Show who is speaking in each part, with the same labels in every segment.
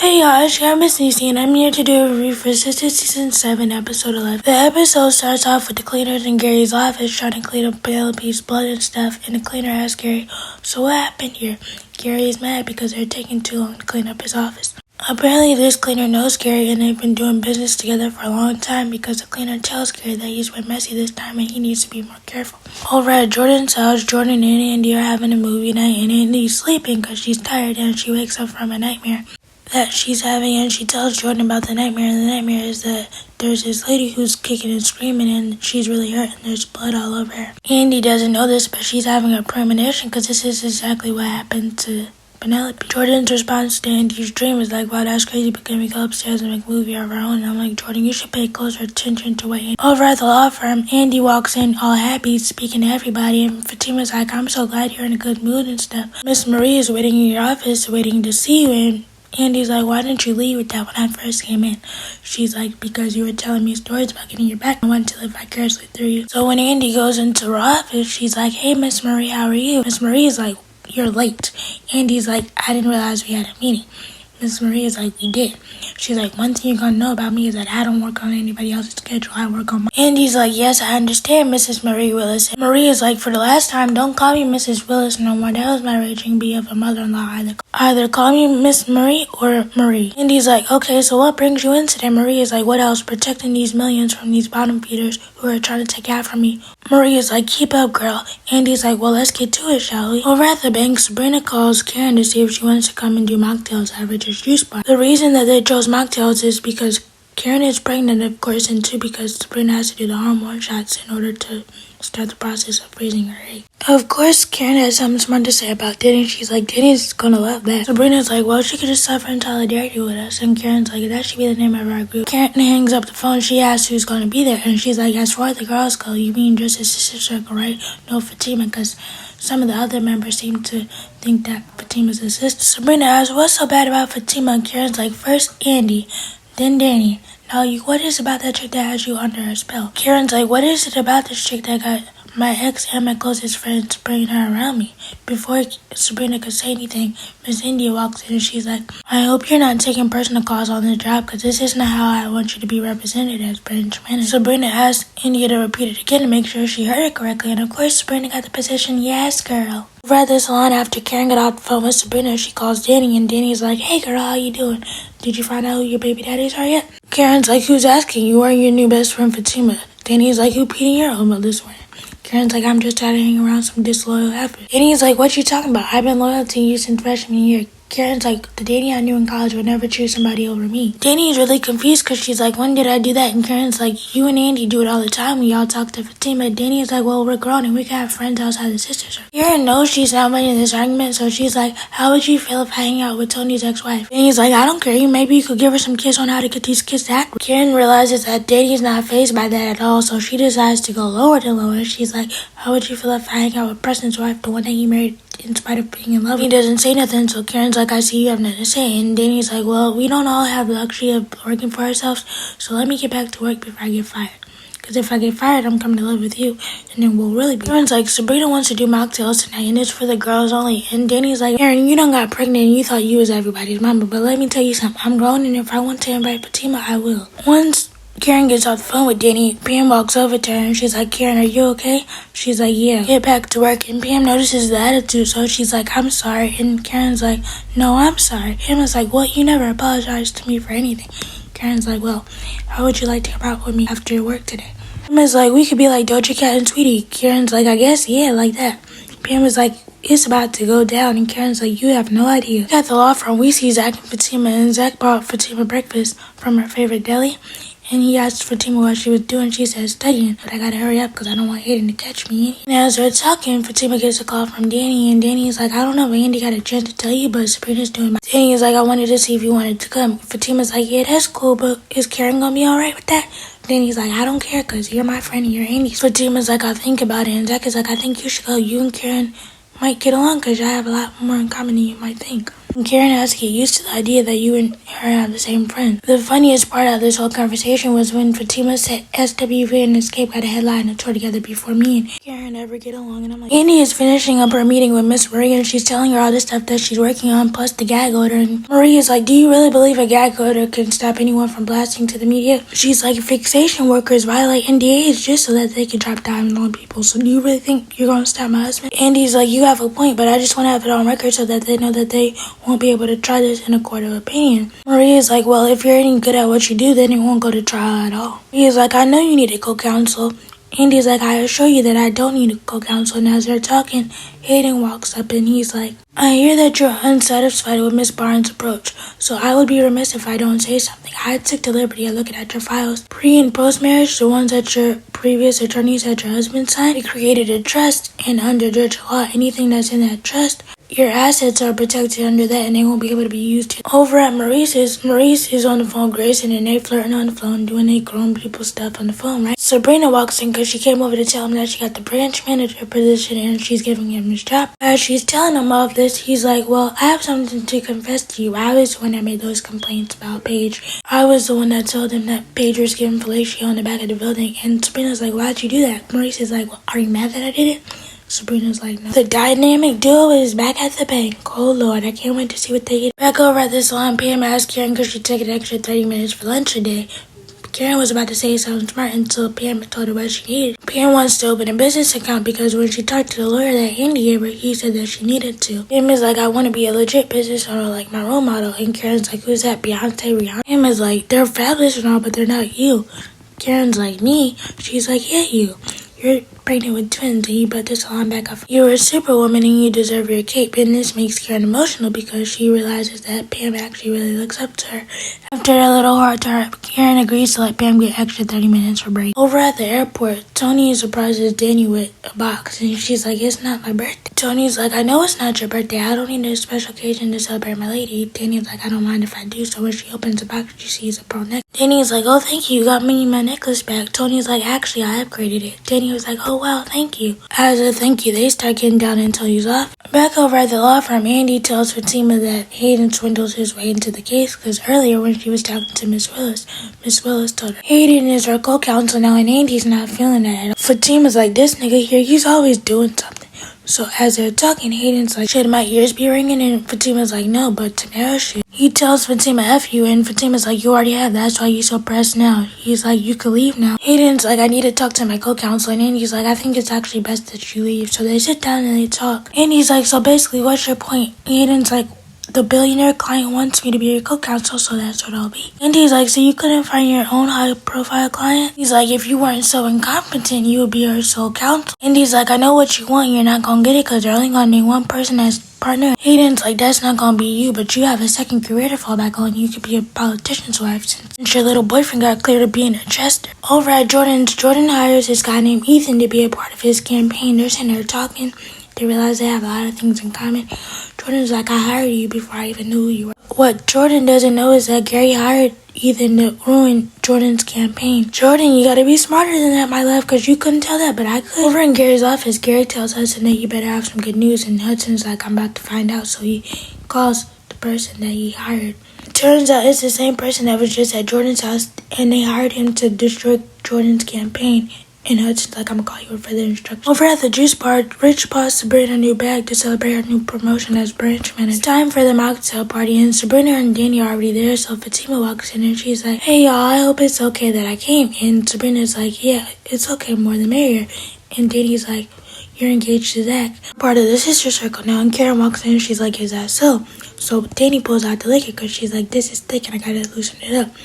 Speaker 1: Hey y'all, it's Missniecytv and I'm here to do a review for Sistas Season 7, Episode 11. The episode starts off with the cleaners in Gary's office trying to clean up Penelope's blood and stuff, and the cleaner asks Gary, so what happened here? Gary is mad because they're taking too long to clean up his office. Apparently this cleaner knows Gary and they've been doing business together for a long time because the cleaner tells Gary that he's been messy this time and he needs to be more careful. Over at Jordan's house, Jordan and Andy are having a movie night and Andy's sleeping because she's tired and she wakes up from a nightmare that she's having, and she tells Jordan about the nightmare, and the nightmare is that there's this lady who's kicking and screaming and she's really hurt and there's blood all over her. Andy doesn't know this, but she's having a premonition because this is exactly what happened to Penelope. Jordan's response to Andy's dream is like, wow, that's crazy, but can we go upstairs and make a movie of our own? And I'm like, Jordan, you should pay closer attention to what Andy. Over at the law firm, Andy walks in all happy, speaking to everybody, and Fatima's like, I'm so glad you're in a good mood and stuff. Miss Marie is waiting in your office, waiting to see you, and Andy's like, why didn't you leave with that when I first came in? She's like, because you were telling me stories about getting your back. I wanted to live vicariously through you. So when Andy goes into her office, she's like, hey, Miss Marie, how are you? Miss Marie's like, you're late. Andy's like, I didn't realize we had a meeting. Miss Marie is like, we did. She's like, one thing you're gonna know about me is that I don't work on anybody else's schedule. I work on mine. Andy's like, yes, I understand, Mrs. Marie Willis. And Marie is like, for the last time, don't call me Mrs. Willis no more. That was my raging bee of a mother-in-law. Either call me Miss Marie or Marie. Andy's like, okay, so what brings you in today? Marie is like, what else? Protecting these millions from these bottom feeders who are trying to take after me. Marie is like, keep up, girl. Andy's like, well, let's get to it, shall we? Over at the bank, Sabrina calls Karen to see if she wants to come and do mocktails at Richard's juice bar. The reason that they chose mocktails is because Karen is pregnant, of course, and two, because Sabrina has to do the hormone shots in order to start the process of raising her egg. Of course, Karen has something smart to say about Denny. She's like, Denny's gonna love that. Sabrina's like, well, she could just suffer in solidarity with us. And Karen's like, that should be the name of our group. Karen hangs up the phone. She asks who's gonna be there. And she's like, as far as the girls go, you mean just a sister circle, right? No Fatima, because some of the other members seem to think that Fatima's a sister. Sabrina asks, what's so bad about Fatima? And Karen's like, first Andy, then Danny. Now, what is about that chick that has you under her spell? Karen's like, what is it about this chick that got my ex and my closest friends bringing her around me? Before Sabrina could say anything, Miss India walks in and she's like, I hope you're not taking personal calls on the job because this isn't how I want you to be represented as branch manager. Sabrina asked India to repeat it again to make sure she heard it correctly, and of course Sabrina got the position, yes girl. Over at the salon, after Karen got off the phone with Sabrina, she calls Danny, and Danny's like, hey girl, how you doing? Did you find out who your baby daddies are yet? Karen's like, who's asking? You are your new best friend Fatima. Danny's like, who peeing your home this way? Karen's like, I'm just trying to hang around some disloyal effort. Danny's like, what you talking about? I've been loyal to you since freshman year. Karen's like, the Danny I knew in college would never choose somebody over me. Danny's really confused because she's like, when did I do that? And Karen's like, you and Andy do it all the time when y'all talk to Fatima. Danny's like, well, we're grown and we can have friends outside the sisters. Karen knows she's not winning this argument, so she's like, how would you feel if I hang out with Tony's ex-wife? Danny's like, I don't care. Maybe you could give her some tips on how to get these kids to act. Karen realizes that Danny's not fazed by that at all, so she decides to go lower than lower. She's like, how would you feel if I hang out with Preston's wife, the one that he married in spite of being in love? He doesn't say nothing, so Karen's like, I see you have nothing to say. And Danny's like, well, we don't all have the luxury of working for ourselves, so let me get back to work before I get fired. Because if I get fired, I'm coming to live with you, and then we'll really be. Karen's like, Sabrina wants to do mocktails tonight, and it's for the girls only. And Danny's like, Karen, you done got pregnant, and you thought you was everybody's mama, but let me tell you something. I'm grown, and if I want to invite Fatima, I will. Once Karen gets off the phone with Danny, Pam walks over to her and she's like, Karen, are you okay? She's like, yeah. Get back to work. And Pam notices the attitude, so she's like, I'm sorry. And Karen's like, no, I'm sorry. Pam is like, what? You never apologized to me for anything. Karen's like, well, how would you like to come out with me after your work today? Pam is like, we could be like Doja Cat and Sweetie. Karen's like, I guess, yeah, like that. Pam is like, it's about to go down. And Karen's like, you have no idea. At the law firm, we see Zach and Fatima, and Zach brought Fatima breakfast from her favorite deli. And he asked Fatima what she was doing. She said, studying. But I gotta hurry up because I don't want Hayden to catch me. And as they're talking, Fatima gets a call from Danny. And Danny's like, I don't know if Andy got a chance to tell you, but Sabrina's doing my... Danny is like, I wanted to see if you wanted to come. Fatima's like, yeah, that's cool, but is Karen gonna be alright with that? Danny's like, I don't care because you're my friend and you're Andy's. Fatima's like, I'll think about it. And Zach is like, I think you should go. You and Karen might get along because y'all have a lot more in common than you might think. And Karen has to get used to the idea that you and her have the same friend. The funniest part of this whole conversation was when Fatima said SWV and Escape got a headline and a tour together before me and Karen ever get along. And I'm like, Andy is finishing up her meeting with Miss Marie and she's telling her all the stuff that she's working on plus the gag order. And Marie is like, do you really believe a gag order can stop anyone from blasting to the media? She's like, fixation workers violate NDAs just so that they can drop diamonds on people. So do you really think you're going to stop my husband? Andy's like, you have a point, but I just want to have it on record so that they know that they won't be able to try this in a court of opinion. Marie is like, well, if you're any good at what you do, then it won't go to trial at all. He is like, I know you need a co-counsel. Andy's like, I assure you that I don't need a co-counsel. And as they're talking, Hayden walks up and he's like, I hear that you're unsatisfied with Miss Barnes' approach, so I would be remiss if I don't say something. I took the liberty of looking at your files. Pre- and post-marriage, the ones that your previous attorneys had your husband sign, they created a trust, and under Georgia law, anything that's in that trust, your assets are protected under that and they won't be able to be used. Over at Maurice is on the phone with Grayson and they flirting on the phone doing their grown people stuff on the phone, right? Sabrina walks in because she came over to tell him that she got the branch manager position and she's giving him his job. As she's telling him all of this, he's like, well, I have something to confess to you. I was the one that made those complaints about Paige. I was the one that told him that Paige was giving fellatio on the back of the building. And Sabrina's like, why'd you do that? Maurice is like, well, are you mad that I did it? Sabrina's like, no. The dynamic duo is back at the bank. Oh Lord, I can't wait to see what they get. Back over at the salon, Pam asked Karen because she took an extra 30 minutes for lunch today. Karen was about to say something smart until Pam told her what she needed. Pam wants to open a business account because when she talked to the lawyer that Andy gave her, he said that she needed to. Pam is like, I want to be a legit business owner like my role model. And Karen's like, who's that? Beyonce, Rihanna? Pam is like, they're fabulous and all, but they're not you. Karen's like, me? She's like, yeah, you. You're pregnant with twins and you brought this salon back up. You're a superwoman and you deserve your cape. And this makes Karen emotional because she realizes that Pam actually really looks up to her. After a little heart to heart, Karen agrees to let Pam get extra 30 minutes for break. Over at the airport, Tony surprises Danny with a box and she's like, it's not my birthday. Tony's like, I know it's not your birthday. I don't need a special occasion to celebrate my lady. Danny's like, I don't mind if I do. So when she opens the box, she sees a pearl necklace. Danny's like, oh, thank you. You got me my necklace back. Tony's like, actually, I upgraded it. Danny was like, oh, wow, thank you. As a thank you, they start getting down until he's off. Back over at the law firm, Andy tells Fatima that Hayden swindles his way into the case because earlier when she was talking to Miss Willis told her Hayden is her co-counsel now and Andy's not feeling that at all. Fatima's like, this nigga here, he's always doing something. So as they're talking, Hayden's like, should my ears be ringing? And Fatima's like, no, but tomorrow should. He tells Fatima, F you, and Fatima's like, you already have, that's why you so pressed now. He's like, you could leave now. Hayden's like, I need to talk to my co-counsel, and Andy's like, I think it's actually best that you leave. So they sit down and they talk. Andy's like, so basically, what's your point? Hayden's like, the billionaire client wants me to be your co-counsel, so that's what I'll be. Andy's like, so you couldn't find your own high-profile client? He's like, if you weren't so incompetent, you would be her sole counsel. Andy's like, I know what you want, you're not gonna get it because they're only gonna name one person as partner. Hayden's like, that's not gonna be you, but you have a second career to fall back on. You could be a politician's wife since your little boyfriend got cleared of being a jester. Over at Jordan hires this guy named Ethan to be a part of his campaign. They're sitting there talking. They realize they have a lot of things in common. Jordan's like, I hired you before I even knew who you were. What Jordan doesn't know is that Gary hired Ethan to ruin Jordan's campaign. Jordan, you gotta be smarter than that, my love, because you couldn't tell that, but I could. Over in Gary's office, Gary tells Hudson that you better have some good news, and Hudson's like, I'm about to find out, so he calls the person that he hired. It turns out it's the same person that was just at Jordan's house, and they hired him to destroy Jordan's campaign. And Hudson's like, I'm gonna call you with further instructions. Over at the juice bar, Rich bought Sabrina a new bag to celebrate her new promotion as branch manager. It's time for the mocktail party, and Sabrina and Danny are already there, so Fatima walks in and she's like, hey y'all, I hope it's okay that I came. And Sabrina's like, yeah, it's okay, more the merrier. And Danny's like, you're engaged to Zach. Part of the sister circle now, and Karen walks in and she's like, is that so? So Danny pulls out the liquor because she's like, this is thick and I gotta loosen it up.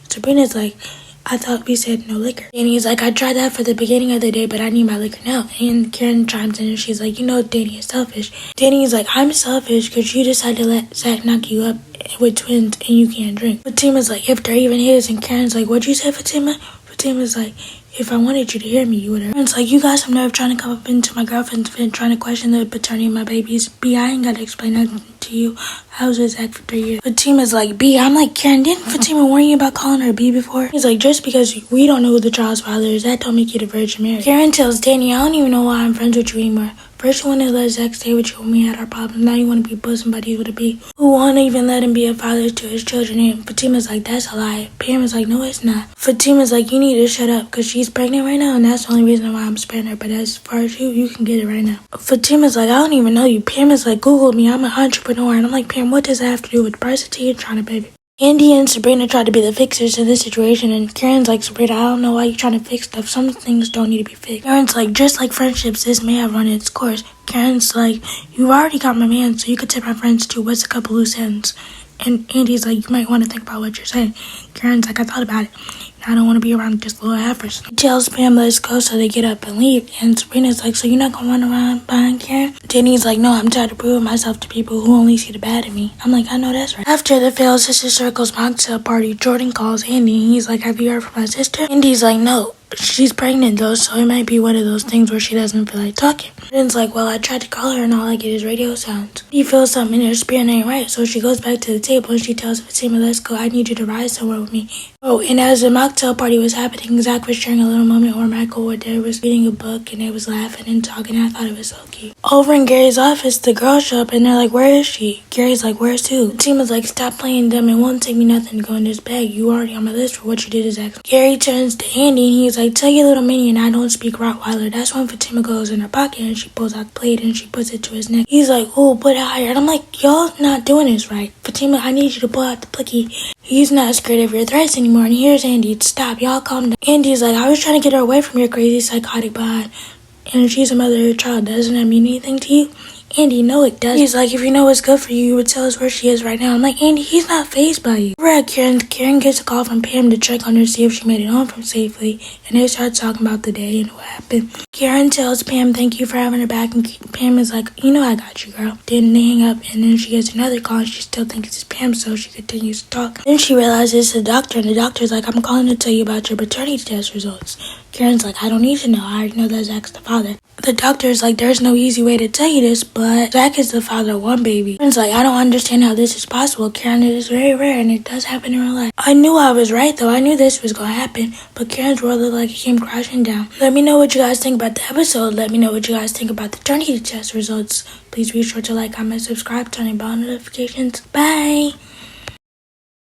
Speaker 1: Sabrina's like, I thought we said no liquor. Danny's like, I tried that for the beginning of the day, but I need my liquor now. And Karen chimes in and she's like, you know Danny is selfish. Danny's like, I'm selfish because you decided to let Zach knock you up with twins and you can't drink. Fatima's like, if they're even his. And Karen's like, what'd you say, Fatima? Fatima's like, if I wanted you to hear me, you would have. It's like, you got some nerve trying to come up into my girlfriend's vent trying to question the paternity of my babies. B, I ain't got to explain that to you. I was with Zach for 3 years. Fatima's like, B, I'm like, Karen, didn't Fatima warn you about calling her B before? He's like, just because we don't know who the child's father is, that don't make you the Virgin Mary. Karen tells Danny, I don't even know why I'm friends with you anymore. First you want to let Zach stay with you when we had our problems. Now you want to be bosom buddies with a B who won't even let him be a father to his children. And Fatima's like, that's a lie. Pam is like, no, it's not. Fatima's like, you need to shut up because she's pregnant right now and that's the only reason why I'm sparing her. But as far as you can get it right now. Fatima's like, I don't even know you. Pam is like, Google me. I'm an entrepreneur. And I'm like, Pam, what does that have to do with price of tea and trying to baby? Andy and Sabrina tried to be the fixers in this situation, and Karen's like, Sabrina, I don't know why you're trying to fix stuff. Some things don't need to be fixed. Karen's like, just like friendships, this may have run its course. Karen's like, you've already got my man, so you could tip my friends too. What's a couple loose ends? And Andy's like, you might want to think about what you're saying. Karen's like, I thought about it. I don't want to be around just little efforts. He tells Pam, let's go, so they get up and leave. And Sabrina's like, so you're not going to run around behind Karen? Danny's like, no, I'm tired of proving myself to people who only see the bad in me. I'm like, I know that's right. After the failed Sister Circle's mocktail party, Jordan calls Andy and he's like, have you heard from my sister? Andy's like, no. She's pregnant though, so it might be one of those things where she doesn't feel like talking. Jordan's like, well, I tried to call her and all I get is radio sounds. She feels something in her spirit ain't right, so she goes back to the table and she tells Fatima, let's go, I need you to ride somewhere with me. Oh, and as the mocktail party was happening, Zach was sharing a little moment where Michael or Dad was reading a book and they was laughing and talking, and I thought it was so cute. Over in Gary's office, the girls show up and they're like, where is she? Gary's like, where's who? Fatima's like, stop playing dumb, it won't take me nothing to go in this bag. You already on my list for what you did to Zach. Gary turns to Andy and he's like, tell your little minion I don't speak Rottweiler. That's when Fatima goes in her pocket and she pulls out the plate and she puts it to his neck. He's like, oh, put it higher. And I'm like, y'all not doing this right. Fatima, I need you to pull out the blicky. He's not scared of your threats anymore. And here's Andy. Stop. Y'all calm down. Andy's like, I was trying to get her away from your crazy psychotic behind. And she's a mother of her child. Doesn't that mean anything to you? Andy, no it doesn't. He's like, if you know what's good for you, you would tell us where she is right now. I'm like, Andy, he's not fazed by you. We're at Karen gets a call from Pam to check on her, see if she made it home from safely. And they start talking about the day and what happened. Karen tells Pam, thank you for having her back. And Pam is like, you know I got you, girl. Then they hang up and then she gets another call and she still thinks it's Pam, so she continues to talk. Then she realizes it's the doctor and the doctor's like, I'm calling to tell you about your paternity test results. Karen's like, I don't need to know. I already know that Zach's the father. The doctor's like, there's no easy way to tell you this, but Zach is the father of one baby. Karen's like, I don't understand how this is possible. Karen, it is very rare and it does happen in real life. I knew I was right though. I knew this was going to happen, but Karen's world looked like it came crashing down. Let me know what you guys think about the episode. Let me know what you guys think about the paternity test results. Please be sure to like, comment, subscribe, turn on bell notifications. Bye!